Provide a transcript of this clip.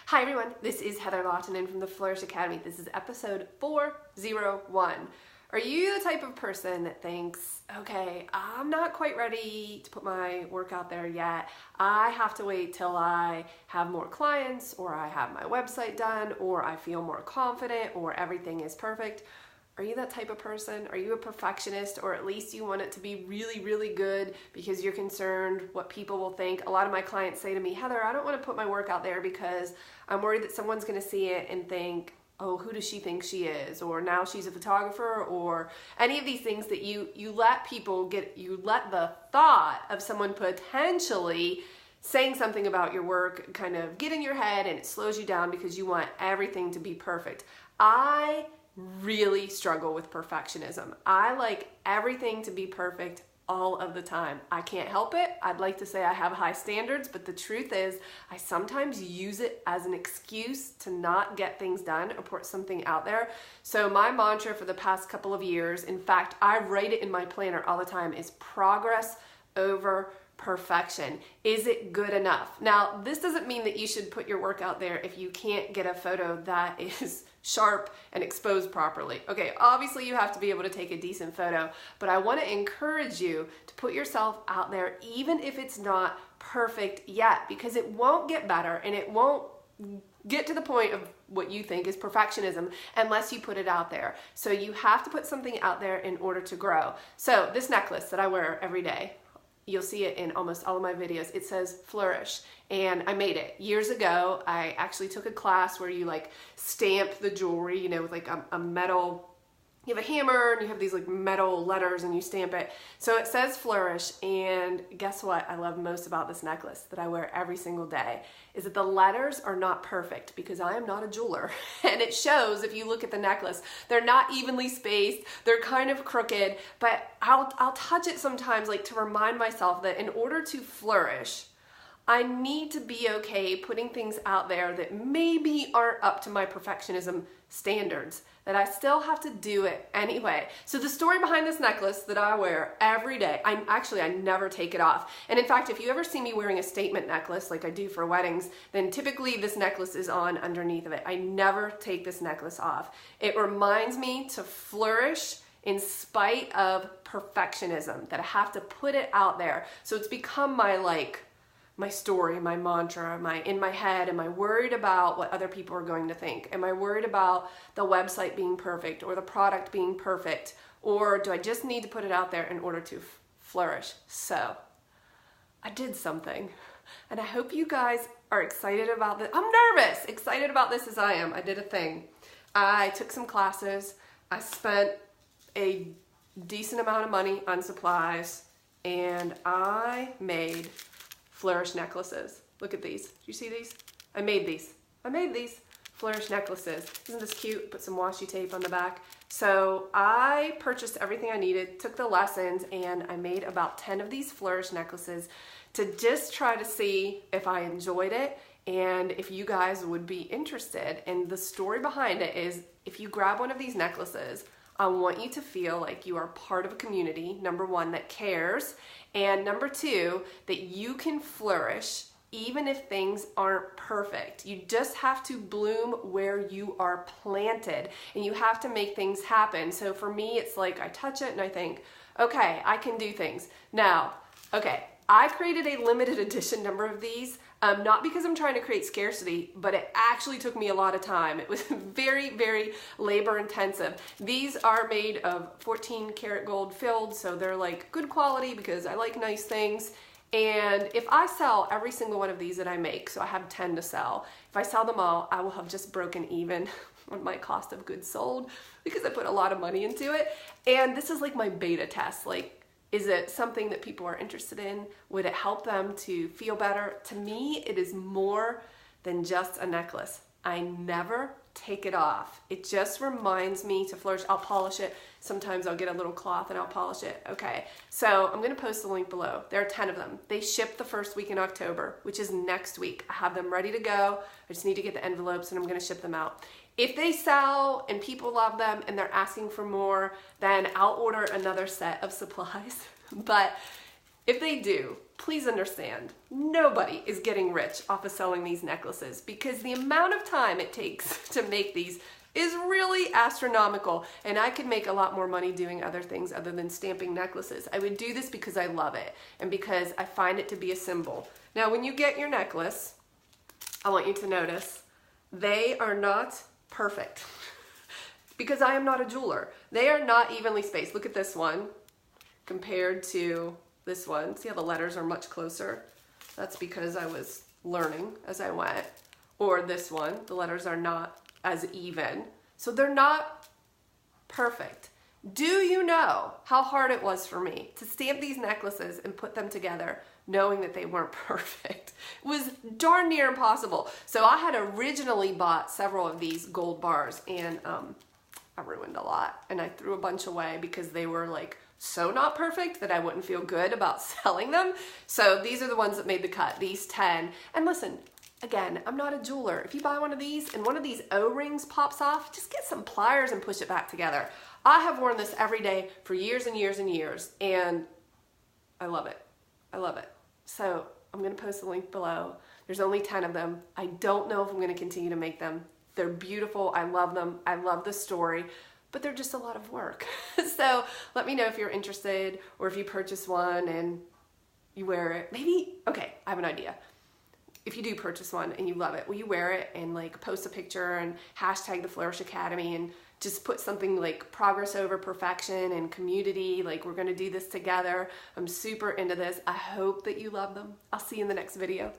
Hi everyone, this is Heather Lawton from the Flourish.Academy. This is episode 401. Are you the type of person that thinks, okay, I'm not quite ready to put my work out there yet. I have to wait till I have more clients, or I have my website done, or I feel more confident, or everything is perfect? Are you that type of person? Are you a perfectionist, or at least you want it to be really, really good because you're concerned what people will think? A lot of my clients say to me, Heather, I don't want to put my work out there because I'm worried that someone's going to see it and think, oh, who does she think she is? Or now she's a photographer, or any of these things that you let people get, you let the thought of someone potentially saying something about your work kind of get in your head, and it slows you down because you want everything to be perfect. I really struggle with perfectionism. I like everything to be perfect all of the time. I can't help it. I'd like to say I have high standards, but the truth is I sometimes use it as an excuse to not get things done or put something out there. So my mantra for the past couple of years, in fact, I write it in my planner all the time, is progress over perfection. Is it good enough? Now, this doesn't mean that you should put your work out there if you can't get a photo that is sharp and exposed properly. Okay, obviously you have to be able to take a decent photo, but I want to encourage you to put yourself out there even if it's not perfect yet, because it won't get better and it won't get to the point of what you think is perfectionism unless you put it out there. So you have to put something out there in order to grow. So this necklace that I wear every day, you'll see it in almost all of my videos. It says Flourish, and I made it years ago. I actually took a class where you like stamp the jewelry, you know, with like a metal, you have a hammer and you have these like metal letters and you stamp it. So it says Flourish, and guess what I love most about this necklace that I wear every single day is that the letters are not perfect because I am not a jeweler. And it shows if you look at the necklace. They're not evenly spaced, they're kind of crooked, but I'll touch it sometimes like to remind myself that in order to flourish, I need to be okay putting things out there that maybe aren't up to my perfectionism standards, that I still have to do it anyway. So the story behind this necklace that I wear every day, I never take it off. And in fact, if you ever see me wearing a statement necklace like I do for weddings, then typically this necklace is on underneath of it. I never take this necklace off. It reminds me to flourish in spite of perfectionism, that I have to put it out there. So it's become my story, my mantra, in my head. Am I worried about what other people are going to think? Am I worried about the website being perfect or the product being perfect? Or do I just need to put it out there in order to flourish? So I did something, and I hope you guys are excited about this. I'm nervous, excited about this as I am. I did a thing. I took some classes. I spent a decent amount of money on supplies, and I made Flourish necklaces. Look at these. Do you see these? I made these. Flourish necklaces. Isn't this cute? Put some washi tape on the back. So I purchased everything I needed, took the lessons, and I made about 10 of these Flourish necklaces to just try to see if I enjoyed it and if you guys would be interested. And the story behind it is, if you grab one of these necklaces, I want you to feel like you are part of a community, number one, that cares, and number two, that you can flourish even if things aren't perfect. You just have to bloom where you are planted, and you have to make things happen. So for me, it's like I touch it and I think, okay, I can do things. Now, okay, I created a limited edition number of these, not because I'm trying to create scarcity, but it actually took me a lot of time. It was very, very labor intensive. These are made of 14 karat gold filled, so they're like good quality because I like nice things. And if I sell every single one of these that I make, so I have 10 to sell, if I sell them all, I will have just broken even on my cost of goods sold because I put a lot of money into it. And this is like my beta test. Like, is it something that people are interested in? Would it help them to feel better? To me, it is more than just a necklace. I never take it off. It just reminds me to flourish. I'll polish it. Sometimes I'll get a little cloth and I'll polish it. Okay, so I'm gonna post the link below. There are 10 of them. They ship the first week in October, which is next week. I have them ready to go. I just need to get the envelopes and I'm gonna ship them out. If they sell and people love them and they're asking for more, then I'll order another set of supplies. But If they do, please understand, nobody is getting rich off of selling these necklaces because the amount of time it takes to make these is really astronomical, and I could make a lot more money doing other things other than stamping necklaces. I would do this because I love it and because I find it to be a symbol. Now, when you get your necklace, I want you to notice they are not perfect because I am not a jeweler. They are not evenly spaced. Look at this one compared to this one. See how the letters are much closer? That's because I was learning as I went. Or this one, the letters are not as even. So they're not perfect. Do you know how hard it was for me to stamp these necklaces and put them together knowing that they weren't perfect? It was darn near impossible. So I had originally bought several of these gold bars and I ruined a lot and I threw a bunch away because they were like so not perfect that I wouldn't feel good about selling them. So these are the ones that made the cut, these 10. And listen, again, I'm not a jeweler. If you buy one of these and one of these O-rings pops off, just get some pliers and push it back together. I have worn this every day for years and years and years, and I love it. I love it. So I'm gonna post the link below. There's only 10 of them. I don't know if I'm gonna continue to make them. They're beautiful, I love them. I love the story, but they're just a lot of work. So let me know if you're interested or if you purchase one and you wear it. Maybe, okay, I have an idea. If you do purchase one and you love it, will you wear it and like post a picture and hashtag the Flourish.Academy and just put something like progress over perfection and community, like we're gonna do this together. I'm super into this. I hope that you love them. I'll see you in the next video.